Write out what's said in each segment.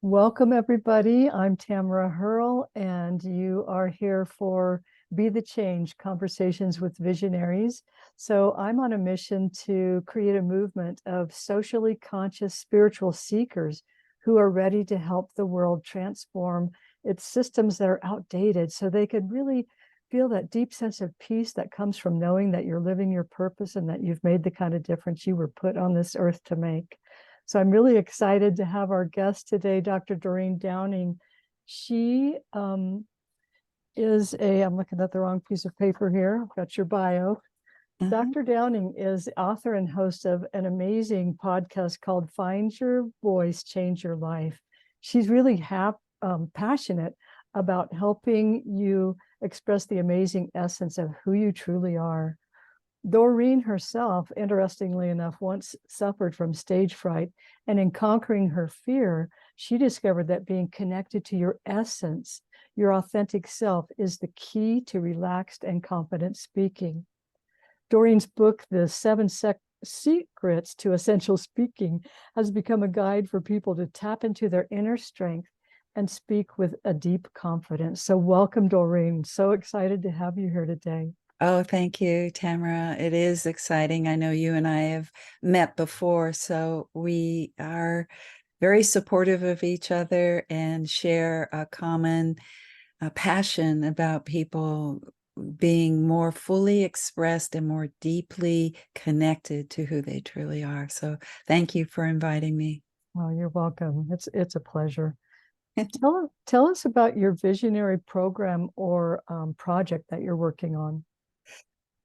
Welcome, everybody. I'm Tamara Herl, and you are here for Be the Change Conversations with Visionaries. So, I'm on a mission to create a movement of socially conscious spiritual seekers who are ready to help the world transform its systems that are outdated so they could really feel that deep sense of peace that comes from knowing that you're living your purpose and that you've made the kind of difference you were put on this earth to make. So I'm really excited to have our guest today, Dr. Doreen Downing. She I'm looking at the wrong piece of paper here. I've got your bio. Mhm. Dr. Downing is author and host of an amazing podcast called Find Your Voice, Change Your Life. She's really passionate about helping you express the amazing essence of who you truly are. Doreen herself, interestingly enough, once suffered from stage fright, and in conquering her fear, she discovered that being connected to your essence, your authentic self, is the key to relaxed and confident speaking. Doreen's book, The Secrets to Essential Speaking, has become a guide for people to tap into their inner strength and speak with a deep confidence. So, welcome, Doreen. So excited to have you here today. Oh, thank you, Tamara. It is exciting. I know you and I have met before, so we are very supportive of each other and share a common passion about people being more fully expressed and more deeply connected to who they truly are. So thank you for inviting me. Well, you're welcome. It's a pleasure. Tell us about your visionary program or project that you're working on.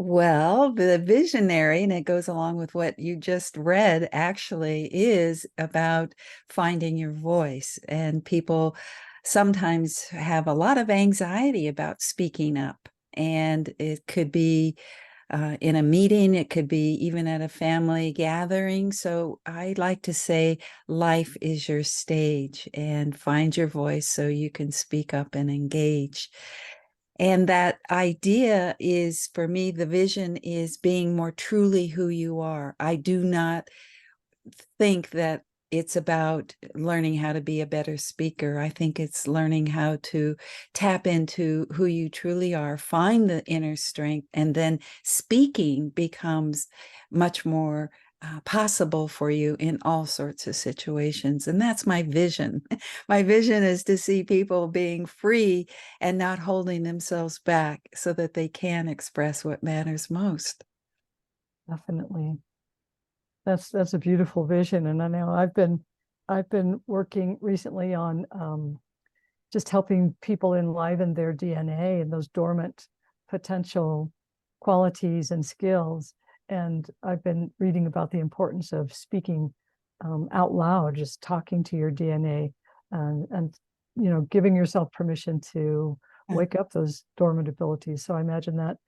Well, the visionary, and it goes along with what you just read, actually is about finding your voice. And people sometimes have a lot of anxiety about speaking up. And it could be in a meeting, it could be even at a family gathering. So I like to say life is your stage and find your voice so you can speak up and engage. And that idea is, for me, the vision is being more truly who you are. I do not think that it's about learning how to be a better speaker. I think it's learning how to tap into who you truly are, find the inner strength, and then speaking becomes much more possible for you in all sorts of situations. And that's my vision. My vision is to see people being free and not holding themselves back so that they can express what matters most. Definitely. That's a beautiful vision. And I know I've been working recently on just helping people enliven their DNA and those dormant potential qualities and skills. And I've been reading about the importance of speaking out loud, just talking to your DNA and giving yourself permission to wake up those dormant abilities. So I imagine that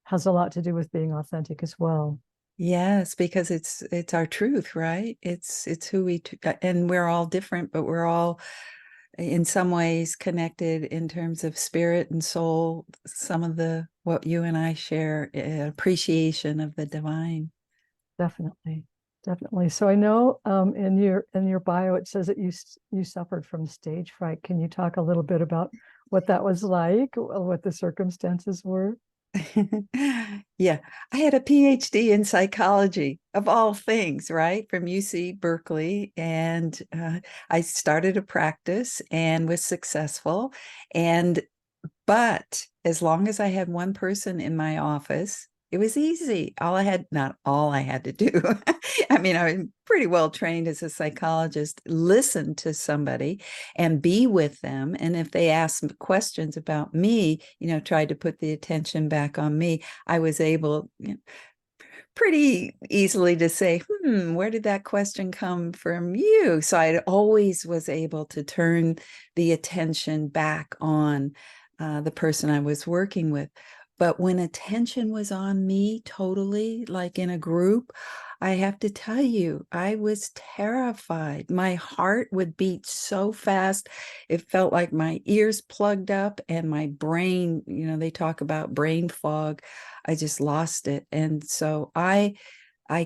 has a lot to do with being authentic as well. Yes, because it's our truth, right? It's who and we're all different, but we're all in some ways connected in terms of spirit and soul. Some of the what you and I share, appreciation of the divine. Definitely. Definitely. So I know in your bio it says that you suffered from stage fright. Can you talk a little bit about what that was like, what the circumstances were? Yeah, I had a PhD in psychology of all things, right? From UC Berkeley. And I started a practice and was successful. And but as long as I had one person in my office, it was easy. Not all I had to do. I mean, I'm pretty well trained as a psychologist. Listen to somebody and be with them. And if they asked questions about me, tried to put the attention back on me, I was able, pretty easily to say, where did that question come from you? So I always was able to turn the attention back on the person I was working with. But when attention was on me totally, like in a group, I have to tell you, I was terrified. My heart would beat so fast. It felt like my ears plugged up and my brain, they talk about brain fog. I just lost it. And so I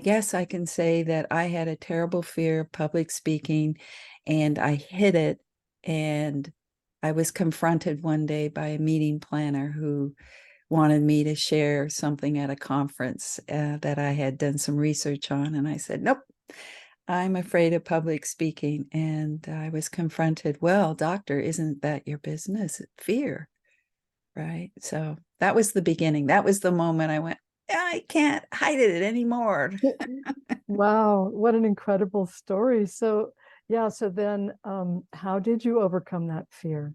guess I can say that I had a terrible fear of public speaking and I hid it And I was confronted one day by a meeting planner who wanted me to share something at a conference that I had done some research on. And I said, nope, I'm afraid of public speaking. And I was confronted, well, doctor, isn't that your business? Fear, right? So that was the beginning. That was the moment I went, I can't hide it anymore. Wow, what an incredible story. So, yeah, so then how did you overcome that fear?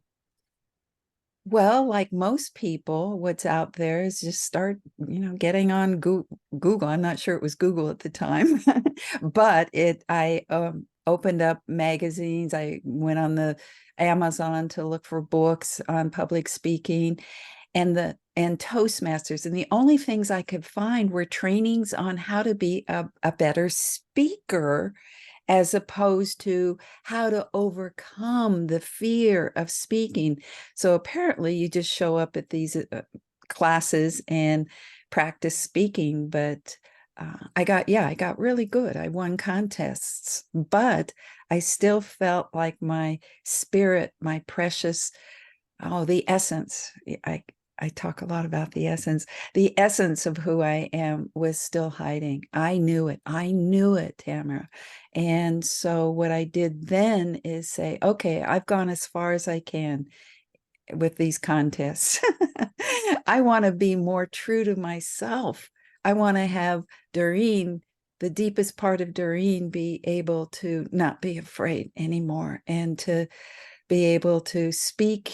Well, like most people, what's out there is just start, getting on Google. I'm not sure it was Google at the time, but I opened up magazines. I went on the Amazon to look for books on public speaking and Toastmasters. And the only things I could find were trainings on how to be a better speaker, as opposed to how to overcome the fear of speaking. So apparently you just show up at these classes and practice speaking. But I got really good. I won contests, but I still felt like my spirit, my precious, the essence. I talk a lot about the essence. The essence of who I am was still hiding. I knew it. I knew it, Tamara. And so what I did then is say, okay, I've gone as far as I can with these contests. I want to be more true to myself. I want to have Doreen, the deepest part of Doreen, be able to not be afraid anymore and to be able to speak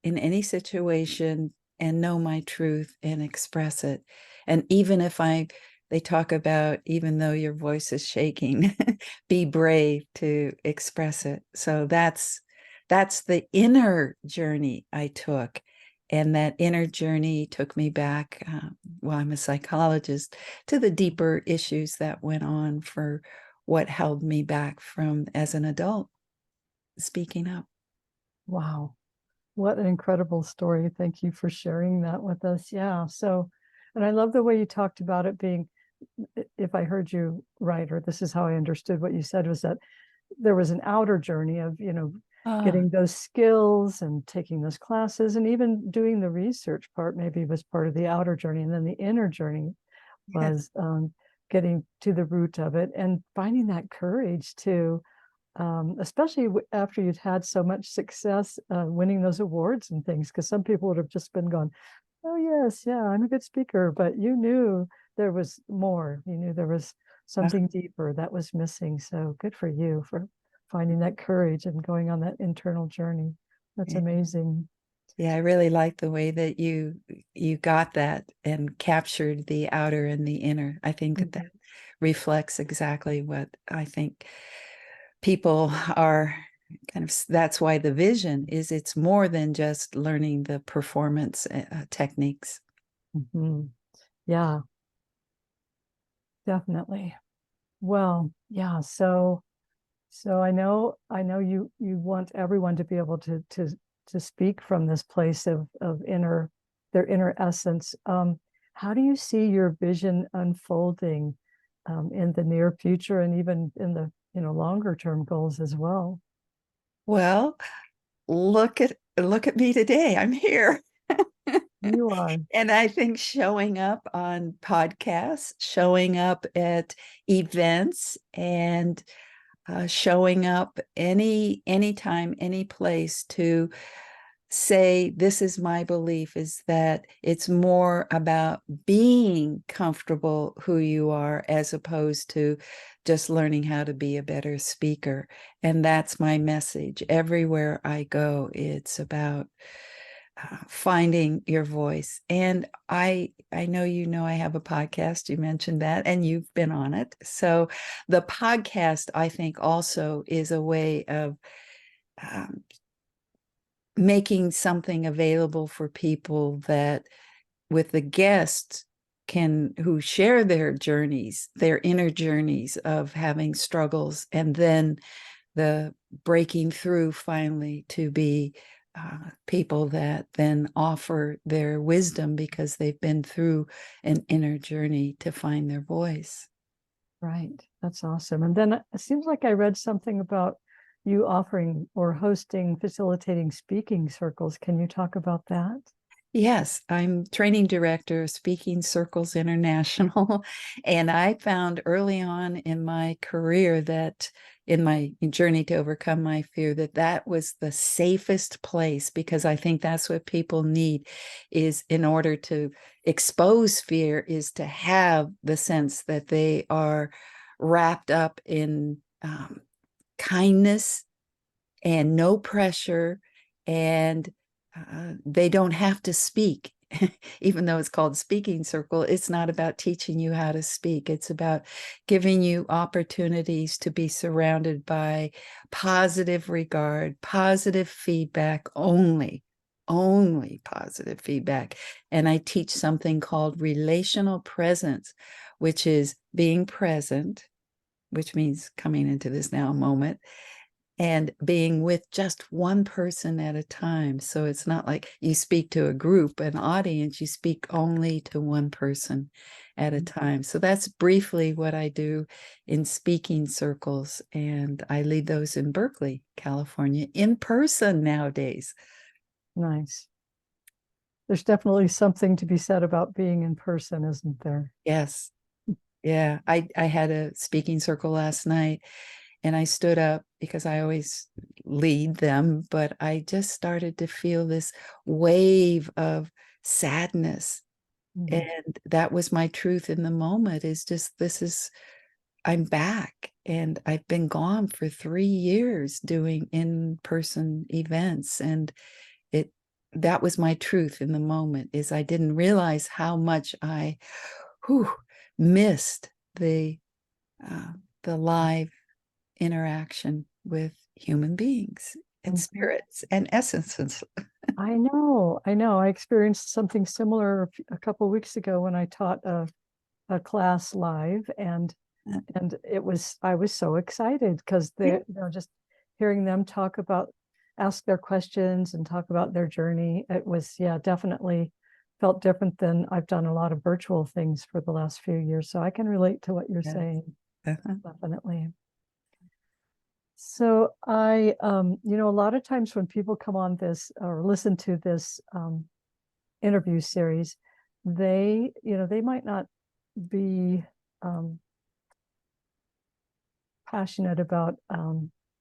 in any situation and know my truth and express it. And even if they talk about, even though your voice is shaking, be brave to express it. So that's the inner journey I took. And that inner journey took me back, well, I'm a psychologist, to the deeper issues that went on for what held me back from, as an adult, speaking up. Wow. What an incredible story. Thank you for sharing that with us. Yeah. So, and I love the way you talked about it being, if I heard you right, or this is how I understood what you said, was that there was an outer journey of, Ah, getting those skills and taking those classes and even doing the research part maybe was part of the outer journey. And then the inner journey yeah. was getting to the root of it and finding that courage to especially after you'd had so much success winning those awards and things, because some people would have just been going, oh, yes, yeah, I'm a good speaker. But you knew there was more. You knew there was something deeper that was missing. So good for you for finding that courage and going on that internal journey. That's Yeah. amazing. Yeah, I really like the way that you got that and captured the outer and the inner. I think that Mhm. reflects exactly what I think people are kind of. That's why the vision is, it's more than just learning the performance techniques. Mhm. Yeah, definitely. Well, yeah. So I know you want everyone to be able to speak from this place of their inner essence. How do you see your vision unfolding in the near future and even in the longer term goals as well? Well, look at me today. I'm here. You are. And I think showing up on podcasts, showing up at events, and showing up anytime, any place to say, this is my belief, is that it's more about being comfortable who you are, as opposed to just learning how to be a better speaker. And that's my message everywhere I go. It's about finding your voice. And I know I have a podcast. You mentioned that, and you've been on it. So the podcast, I think, also is a way of um, making something available for people that, with the guests, can who share their journeys, their inner journeys of having struggles, and then the breaking through finally to be people that then offer their wisdom because they've been through an inner journey to find their voice. Right. That's awesome. And then it seems like I read something about you offering or hosting, facilitating speaking circles. Can you talk about that? Yes, I'm training director of Speaking Circles International. And I found early on in my career that in my journey to overcome my fear, that that was the safest place, because I think that's what people need, is in order to expose fear, is to have the sense that they are wrapped up in kindness and no pressure, and they don't have to speak. Even though it's called speaking circle, it's not about teaching you how to speak. It's about giving you opportunities to be surrounded by positive regard, positive feedback, only positive feedback. And I teach something called relational presence, which is being present, which means coming into this now moment, and being with just one person at a time. So it's not like you speak to a group, an audience, you speak only to one person at a time. So that's briefly what I do in speaking circles. And I lead those in Berkeley, California, in person nowadays. Nice. There's definitely something to be said about being in person, isn't there? Yes. Yeah. I had a speaking circle last night, and I stood up because I always lead them, but I just started to feel this wave of sadness. Mhm. And that was my truth in the moment, is just, I'm back, and I've been gone for 3 years doing in-person events. And it, that was my truth in the moment, is I didn't realize how much I missed uh, the live interaction with human beings and Mhm. spirits and essences. I know, I know. I experienced something similar a couple weeks ago when I taught a class live, and it was, I was so excited because Yeah. they, just hearing them talk about, ask their questions and talk about their journey. It was, yeah, definitely felt different than I've done a lot of virtual things for the last few years. So I can relate to what you're Yes. saying, Uh-huh. definitely. So a lot of times when people come on this or listen to this interview series, they might not be um, passionate about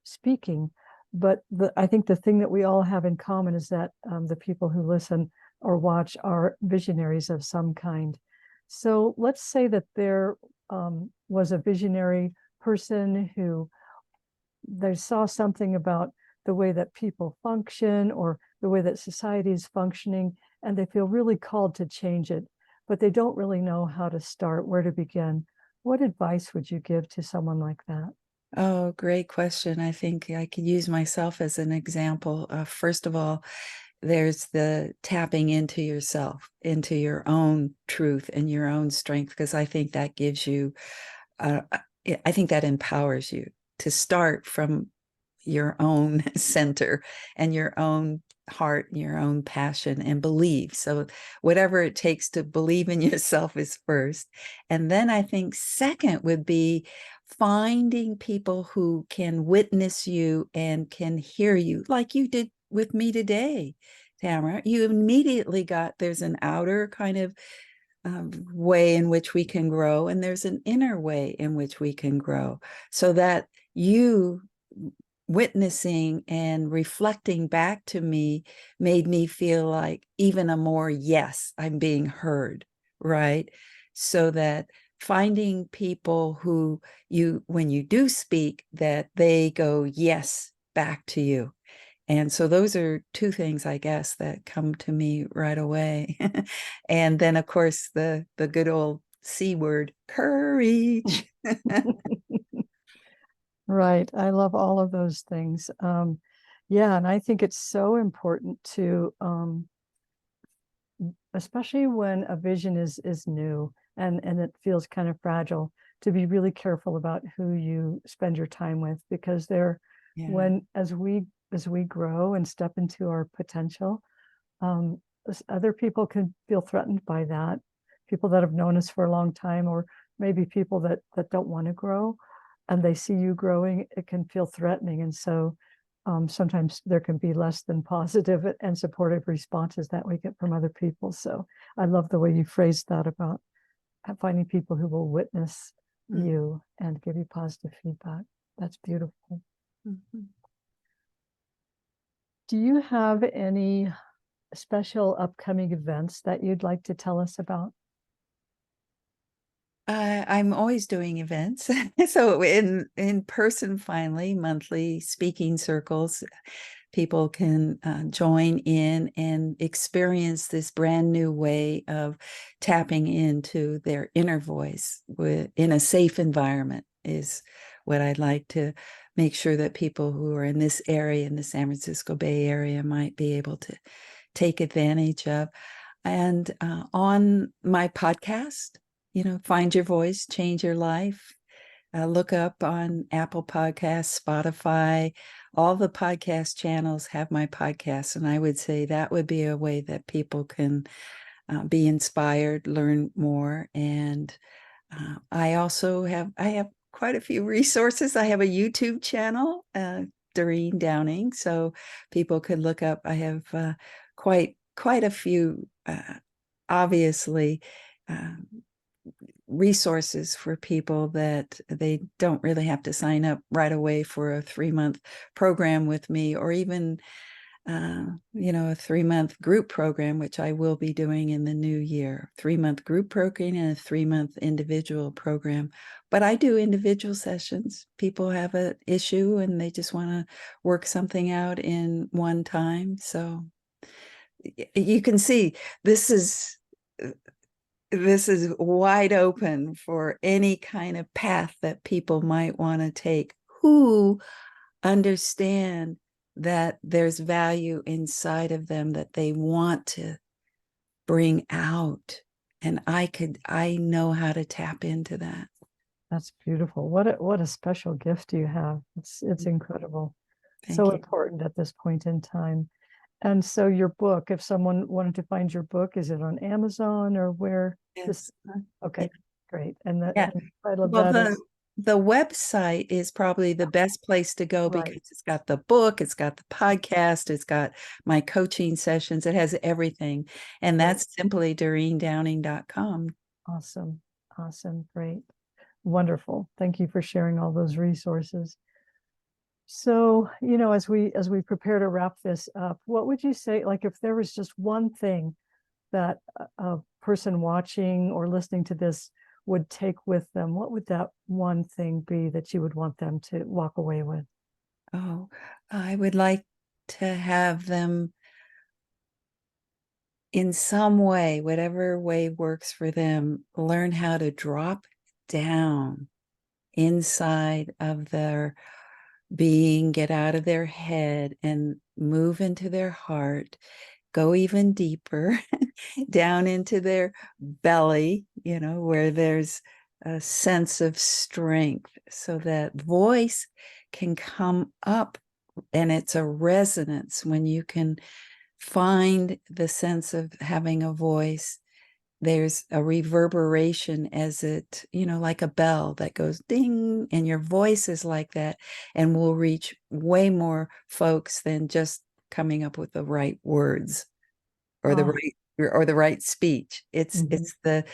speaking, but I think the thing that we all have in common is that the people who listen or watch are visionaries of some kind. So let's say that there was a visionary person who they saw something about the way that people function or the way that society is functioning, and they feel really called to change it, but they don't really know how to start, where to begin. What advice would you give to someone like that? Oh, great question. I think I could use myself as an example. First of all, there's the tapping into yourself, into your own truth and your own strength, because I think that gives you, I think that empowers you to start from your own center and your own heart and your own passion, and believe. So whatever it takes to believe in yourself is first. And then I think second would be finding people who can witness you and can hear you, like you did with me today, Tamara. You immediately got, there's an outer kind of way in which we can grow, and there's an inner way in which we can grow, so that you witnessing and reflecting back to me made me feel like even a more, yes, I'm being heard, right? So that finding people who you, when you do speak, that they go yes back to you. And so those are two things, I guess, that come to me right away. And then, of course, the good old C word, courage. Right. I love all of those things. Yeah, and I think it's so important to especially when a vision is new and it feels kind of fragile, to be really careful about who you spend your time with, because they're Yeah. when as we grow and step into our potential, um, other people can feel threatened by that. People that have known us for a long time, or maybe people that don't want to grow. and they see you growing, it can feel threatening. And so sometimes there can be less than positive and supportive responses that we get from other people. So I love the way you phrased that about finding people who will witness you and give you positive feedback. That's beautiful. Mm-hmm. Do you have any special upcoming events that you'd like to tell us about? I'm always doing events. So in person, finally, monthly speaking circles, people can join in and experience this brand new way of tapping into their inner voice in a safe environment is what I'd like to make sure that people who are in this area, in the San Francisco Bay Area, might be able to take advantage of. And on my podcast, find your voice, change your life. Look up on Apple Podcasts, Spotify, all the podcast channels have my podcast. And I would say that would be a way that people can be inspired, learn more. And I have quite a few resources. I have a YouTube channel, Doreen Downing, so people can look up. I have quite a few, obviously, resources for people that they don't really have to sign up right away for a 3-month program with me, or even a 3-month group program, which I will be doing in the new year. 3-month group program and a 3-month individual program. But I do individual sessions. People have an issue and they just want to work something out in one time. So you can see this is wide open for any kind of path that people might want to take who understand that there's value inside of them that they want to bring out. And I know how to tap into that. That's beautiful. What a special gift you have. It's incredible. Thank So you. important at this point in time. And so your book, if someone wanted to find your book, is it on Amazon or where? Yes. Okay, great. And Yeah. the title of Well, that is the website is probably the best place to go right. because it's got the book, it's got the podcast, it's got my coaching sessions, it has everything. And Great. that's simply DoreenDowning.com. Awesome. Awesome. Great. Wonderful. Thank you for sharing all those resources. So, as we prepare to wrap this up, what would you say, like if there was just one thing that a person watching or listening to this would take with them, what would that one thing be that you would want them to walk away with? Oh, I would like to have them in some way, whatever way works for them, learn how to drop down inside of their being, get out of their head and move into their heart, go even deeper down into their belly, where there's a sense of strength so that voice can come up, and it's a resonance when you can find the sense of having a voice. There's a reverberation as it, like a bell that goes ding, and your voice is like that and will reach way more folks than just coming up with the right words or Oh, the right speech. It's the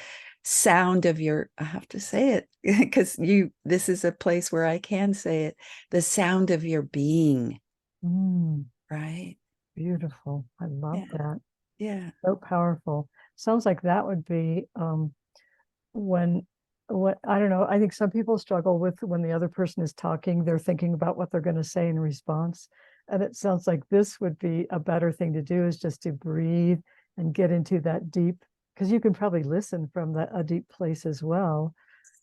sound of your, I have to say it because this is a place where I can say it, the sound of your being, right? beautiful. I love Yeah. that. Yeah. So powerful. Sounds like that would be when what I don't know. I think some people struggle with when the other person is talking, they're thinking about what they're going to say in response. And it sounds like this would be a better thing to do is just to breathe and get into that deep, because you can probably listen from a deep place as well.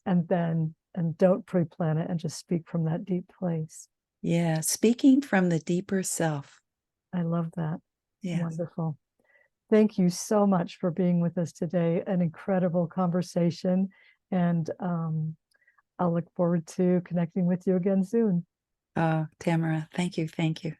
And don't pre-plan it and just speak from that deep place. Yeah. Speaking from the deeper self. I love that. Yes. Wonderful. Thank you so much for being with us today. An incredible conversation. And I'll look forward to connecting with you again soon. Tamara, thank you. Thank you.